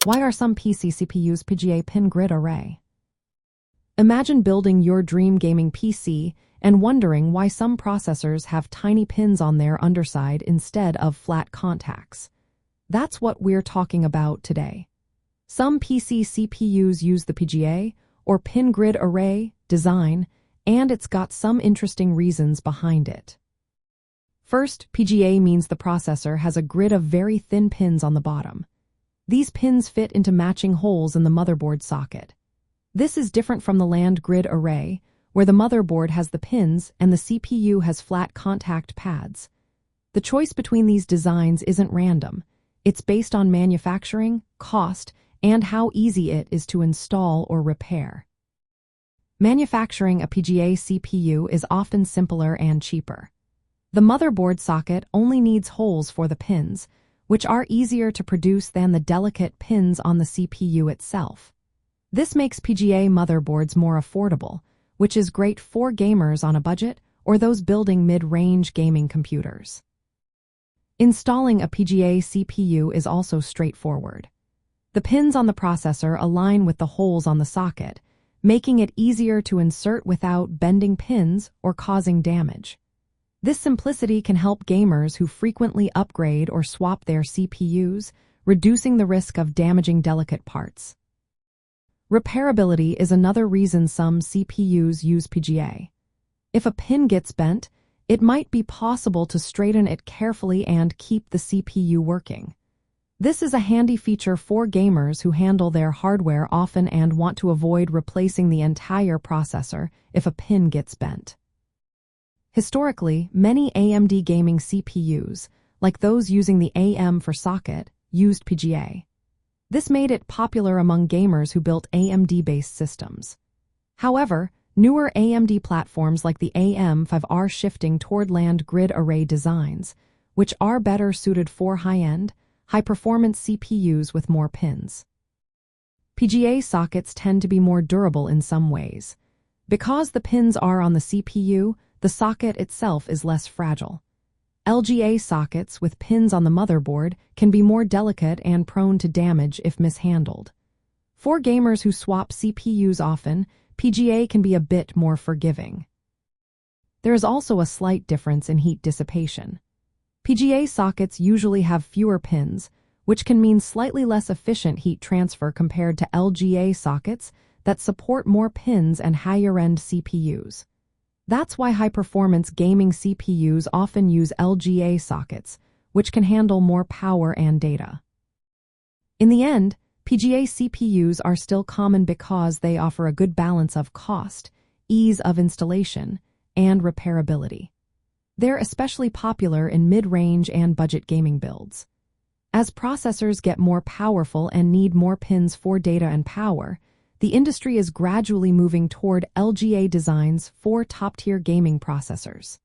Why are some PC CPUs PGA pin grid array? Imagine building your dream gaming PC and wondering why some processors have tiny pins on their underside instead of flat contacts. That's what we're talking about today. Some PC CPUs use the PGA, or pin grid array, design, and it's got some interesting reasons behind it. First, PGA means the processor has a grid of very thin pins on the bottom. These pins fit into matching holes in the motherboard socket. This is different from the land grid array, where the motherboard has the pins and the CPU has flat contact pads. The choice between these designs isn't random. It's based on manufacturing, cost, and how easy it is to install or repair. Manufacturing a PGA CPU is often simpler and cheaper. The motherboard socket only needs holes for the pins, which are easier to produce than the delicate pins on the CPU itself. This makes PGA motherboards more affordable, which is great for gamers on a budget or those building mid-range gaming computers. Installing a PGA CPU is also straightforward. The pins on the processor align with the holes on the socket, making it easier to insert without bending pins or causing damage. This simplicity can help gamers who frequently upgrade or swap their CPUs, reducing the risk of damaging delicate parts. Repairability is another reason some CPUs use PGA. If a pin gets bent, it might be possible to straighten it carefully and keep the CPU working. This is a handy feature for gamers who handle their hardware often and want to avoid replacing the entire processor if a pin gets bent. Historically, many AMD gaming CPUs, like those using the AM for socket, used PGA. This made it popular among gamers who built AMD-based systems. However, newer AMD platforms like the AM5 are shifting toward land grid array designs, which are better suited for high-end, high-performance CPUs with more pins. PGA sockets tend to be more durable in some ways. Because the pins are on the CPU, the socket itself is less fragile. LGA sockets with pins on the motherboard can be more delicate and prone to damage if mishandled. For gamers who swap CPUs often, PGA can be a bit more forgiving. There is also a slight difference in heat dissipation. PGA sockets usually have fewer pins, which can mean slightly less efficient heat transfer compared to LGA sockets that support more pins and higher-end CPUs. That's why high-performance gaming CPUs often use LGA sockets, which can handle more power and data. In the end, PGA CPUs are still common because they offer a good balance of cost, ease of installation, and repairability. They're especially popular in mid-range and budget gaming builds. As processors get more powerful and need more pins for data and power, the industry is gradually moving toward LGA designs for top-tier gaming processors.